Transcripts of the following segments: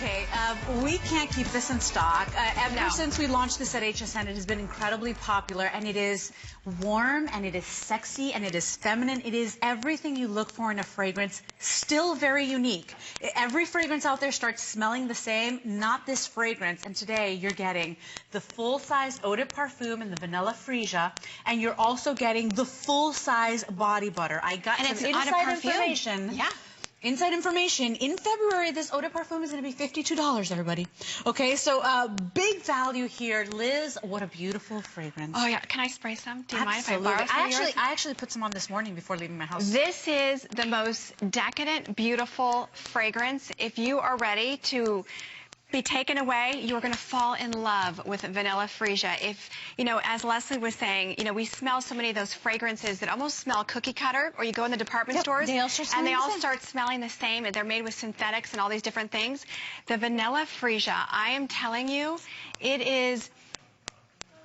Okay, we can't keep this in stock. Ever since we launched this at HSN, it has been incredibly popular, and it is warm, and it is sexy, and it is feminine. It is everything you look for in a fragrance, still very unique. Every fragrance out there starts smelling the same, not this fragrance, and today you're getting the full-size Eau de Parfum and the Vanilla Freesia, and you're also getting the full-size body butter. I got some inside information. Yeah. Inside information, in February, this Eau de Parfum is going to be $52, everybody. Okay, so big value here. Liz, what a beautiful fragrance. Oh, yeah. Can I spray some? Do you mind if I Absolutely. borrow some of yours? I actually put some on this morning before leaving my house. This is the most decadent, beautiful fragrance. If you are ready to be taken away, you are going to fall in love with Vanilla Freesia. If, you know, as Leslie was saying, you know, we smell so many of those fragrances that almost smell cookie cutter, or you go in the department stores and they all start smelling the same, and they're made with synthetics and all these different things. The Vanilla Freesia, I am telling you, it is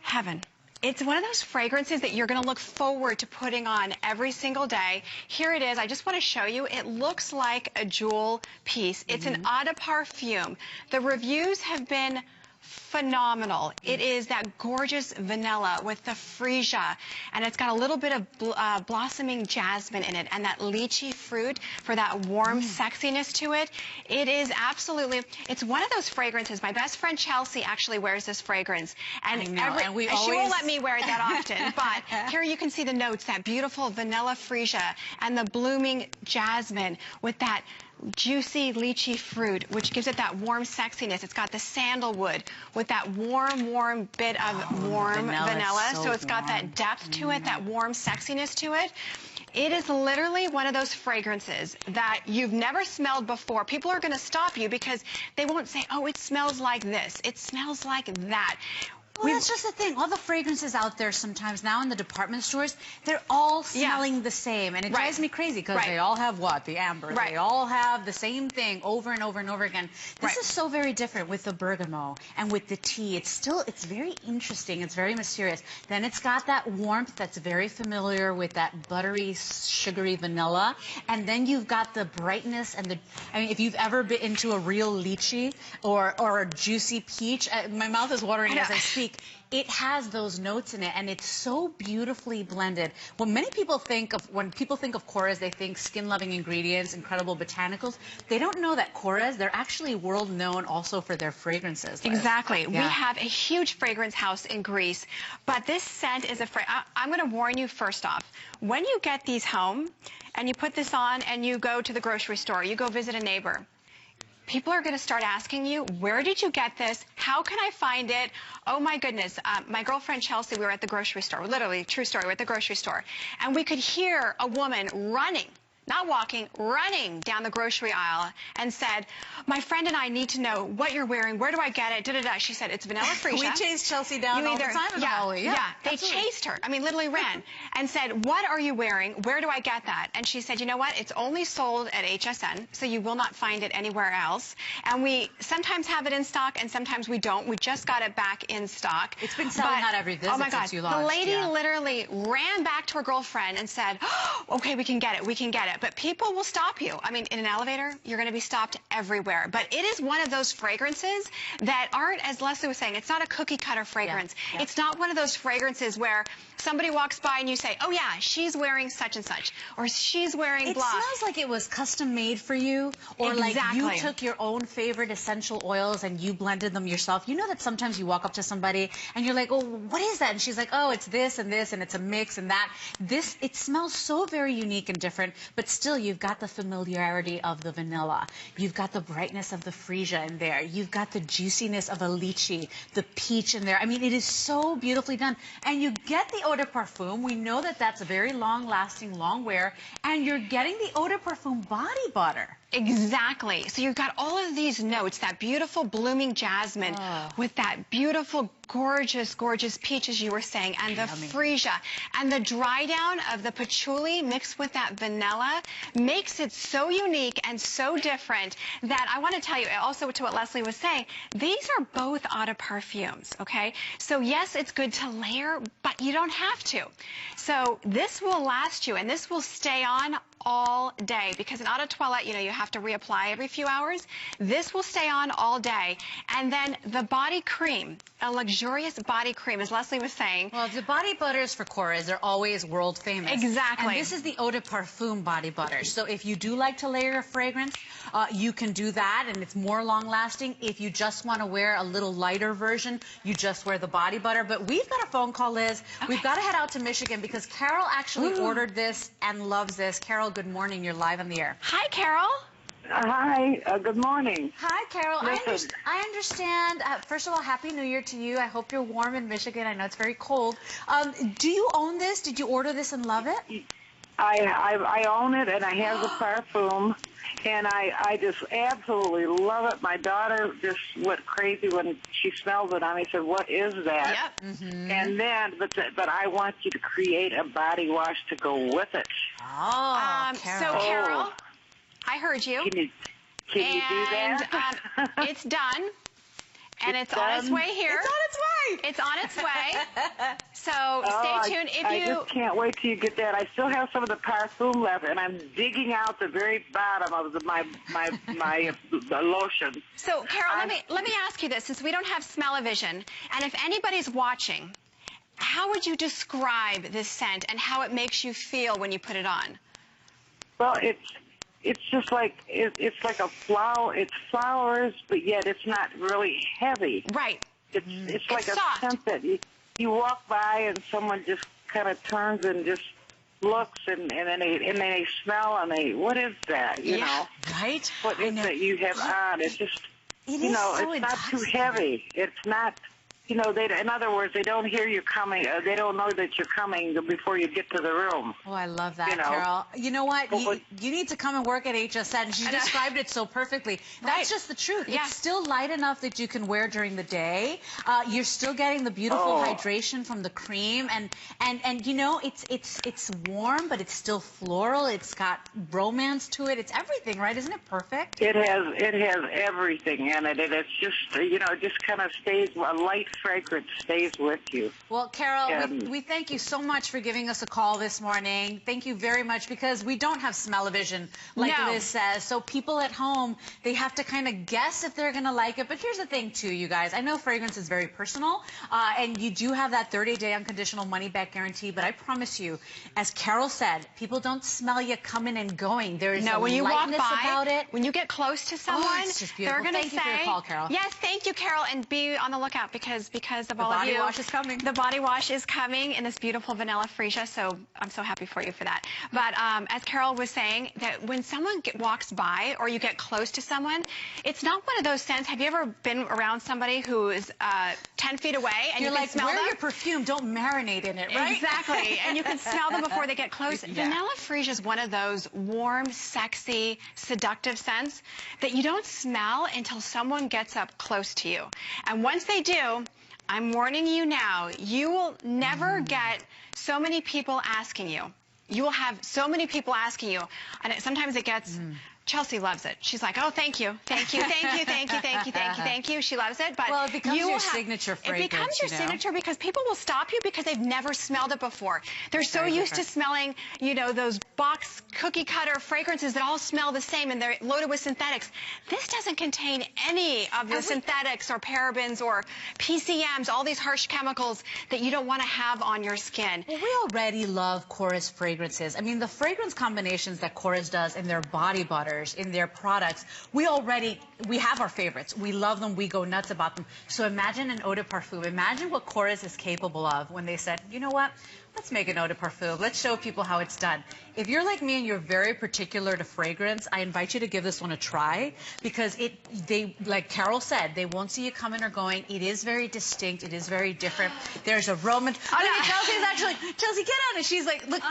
heaven. It's one of those fragrances that you're going to look forward to putting on every single day. Here it is. I just want to show you. It looks like a jewel piece. It's an Eau de Parfum. The reviews have been phenomenal. It is that gorgeous vanilla with the freesia, and it's got a little bit of blossoming jasmine in it, and that lychee fruit for that warm sexiness to it. It is absolutely, it's one of those fragrances. My best friend Chelsea actually wears this fragrance, and, she won't let me wear it that often, but here you can see the notes, that beautiful vanilla freesia and the blooming jasmine with that juicy lychee fruit, which gives it that warm sexiness. It's got the sandalwood with that warm bit of warm vanilla. So it's got that depth to it, that warm sexiness to it. It is literally one of those fragrances that you've never smelled before. People are going to stop you because they won't say, oh, it smells like this. It smells like that. Well, that's just the thing. All the fragrances out there sometimes now in the department stores, they're all smelling the same. And it drives me crazy because they all have what? The amber. They all have the same thing over and over and over again. This is so very different with the bergamot and with the tea. It's very interesting. It's very mysterious. Then it's got that warmth that's very familiar with that buttery, sugary vanilla. And then you've got the brightness and the, I mean, if you've ever been into a real lychee or a juicy peach, my mouth is watering as I speak. It has those notes in it, and it's so beautifully blended. When people think of Korres, they think skin-loving ingredients, incredible botanicals. They don't know that Korres, they're actually world-known also for their fragrances. Exactly. Yeah. We have a huge fragrance house in Greece, but this scent is I'm going to warn you first off. When you get these home, and you put this on, and you go to the grocery store, you go visit a neighbor, people are going to start asking you, where did you get this? How can I find it? Oh, my goodness. My girlfriend Chelsea, we were at the grocery store. Literally, true story, we were at the grocery store. And we could hear a woman running, not walking, running down the grocery aisle and said, my friend and I need to know what you're wearing. Where do I get it? Da-da-da. She said, it's Vanilla Freesia. We chased Chelsea down all the time in the hallway. Yeah, they chased her. I mean, literally ran and said, what are you wearing? Where do I get that? And she said, you know what? It's only sold at HSN, so you will not find it anywhere else. And we sometimes have it in stock, and sometimes we don't. We just got it back in stock. It's been selling out every visit since you launched. The lady literally ran back to her girlfriend and said, oh, okay, we can get it. We can get it. But people will stop you. I mean, in an elevator, you're going to be stopped everywhere. But it is one of those fragrances that aren't, as Leslie was saying, it's not a cookie cutter fragrance. It's not one of those fragrances where somebody walks by and you say, oh yeah, she's wearing such and such, or she's wearing blah. It smells like it was custom made for you, or like you took your own favorite essential oils and you blended them yourself. You know that sometimes you walk up to somebody and you're like, oh, what is that? And she's like, oh, it's this and this, and it's a mix and that. It smells so very unique and different, but still you've got the familiarity of the vanilla. You've got the brightness of the freesia in there. You've got the juiciness of a lychee, the peach in there. I mean, it is so beautifully done. And you get the Eau de Parfum. We know that that's a very long-lasting, long wear. And you're getting the Eau de Parfum body butter. Exactly. So you've got all of these notes, that beautiful blooming jasmine with that beautiful, gorgeous peach, as you were saying, and the freesia. And the dry down of the patchouli mixed with that vanilla makes it so unique and so different that I want to tell you, also to what Leslie was saying, these are both Eau de Parfums, okay? So yes, it's good to layer, but you don't have to. So this will last you, and this will stay on all day, because an auto toilette, you know, you have to reapply every few hours. This will stay on all day. And then the body cream, a luxurious body cream, as Leslie was saying. Well, the body butters for Korres are always world famous. Exactly. And this is the Eau de Parfum body butter. So if you do like to layer a fragrance, you can do that, and it's more long-lasting. If you just want to wear a little lighter version, you just wear the body butter. But we've got a phone call, Liz. Okay. We've got to head out to Michigan because Carol actually ordered this and loves this. Carol, good morning. You're live on the air. Hi, Carol. Hi, good morning. Hi, Carol. I understand. First of all, Happy New Year to you. I hope you're warm in Michigan. I know it's very cold. Do you own this? Did you order this and love it? I own it, and I have the parfum, and I just absolutely love it. My daughter just went crazy when she smelled it on me. Said, "What is that?" Yep. Mm-hmm. And then, but I want you to create a body wash to go with it. Oh, Carol. So, Carol, I heard you. Can you do that? It's done. And it's on its way here. It's on its way. It's on its way. So stay tuned. I just can't wait till you get that. I still have some of the parfum left, and I'm digging out the very bottom of my lotion. So, Carol, let me ask you this, since we don't have smell-o-vision, and if anybody's watching, how would you describe this scent and how it makes you feel when you put it on? Well, it's just like it's like a flower. It's flowers, but yet it's not really heavy. Right. It's like soft. A scent that you walk by and someone just kind of turns and just looks and then they smell and they, what is that? You know? Right. What is that you have on? It's just it's not too heavy. It's not. You know, in other words, they don't hear you coming. They don't know that you're coming before you get to the room. Oh, I love that, Carol. You know what? You need to come and work at HSN. She described it so perfectly. That's just the truth. Yeah. It's still light enough that you can wear during the day. You're still getting the beautiful hydration from the cream, and you know, it's warm, but it's still floral. It's got romance to it. It's everything, right? Isn't it perfect? It has everything in it, and it's just it just kind of stays a light fragrance stays with you. Well, Carol, we thank you so much for giving us a call this morning. Thank you very much, because we don't have smell-o-vision, like Liz says. So people at home, they have to kind of guess if they're going to like it. But here's the thing, too, you guys. I know fragrance is very personal, and you do have that 30-day unconditional money-back guarantee. But I promise you, as Carol said, people don't smell you coming and going. There is a when you lightness walk by, about it. When you get close to someone, it's just beautiful. they're going to say, thank you for your call, Carol. Yes, thank you, Carol, and be on the lookout because of all of you. The body wash is coming. The body wash is coming in this beautiful Vanilla Freesia, so I'm so happy for you for that. But as Carol was saying, that when someone walks by or you get close to someone, it's not one of those scents. Have you ever been around somebody who is 10 feet away and you're you can like, smell them? wear your perfume, don't marinate in it, right? Exactly, and you can smell them before they get close. Vanilla Freesia is one of those warm, sexy, seductive scents that you don't smell until someone gets up close to you. And once they do, I'm warning you now, you will never get so many people asking you. You will have so many people asking you, and sometimes it gets... Chelsea loves it. She's like, oh, thank you, thank you, thank you, thank you, thank you, thank you, thank you. She loves it. But well, it becomes your signature fragrance. It becomes your signature because people will stop you because they've never smelled it before. They're so used to smelling, those box cookie cutter fragrances that all smell the same and they're loaded with synthetics. This doesn't contain any of the synthetics or parabens or PCMs, all these harsh chemicals that you don't want to have on your skin. Well, we already love Korres fragrances. I mean, the fragrance combinations that Korres does in their body butter, in their products, we have our favorites. We love them. We go nuts about them. So imagine an Eau de Parfum. Imagine what Korres is capable of when they said, you know what? Let's make an Eau de Parfum. Let's show people how it's done. If you're like me and you're very particular to fragrance, I invite you to give this one a try because like Carol said, they won't see you coming or going. It is very distinct. It is very different. There's aroma. Chelsea, get on it. She's like, look,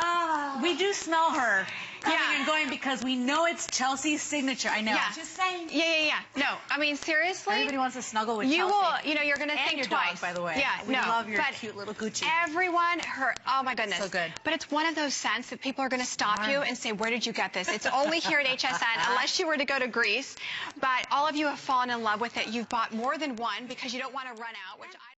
we do smell her coming and going because we know it's Chelsea's signature. I know. Yeah. Just saying. Yeah. No, I mean, seriously. Everybody wants to snuggle with Chelsea. You're going to think your twice. Dog, by the way. Yeah, we love your cute little Gucci. Everyone, oh my goodness. So good. But it's one of those scents that people are going to stop you and say, where did you get this? It's only here at HSN, unless you were to go to Greece. But all of you have fallen in love with it. You've bought more than one because you don't want to run out, which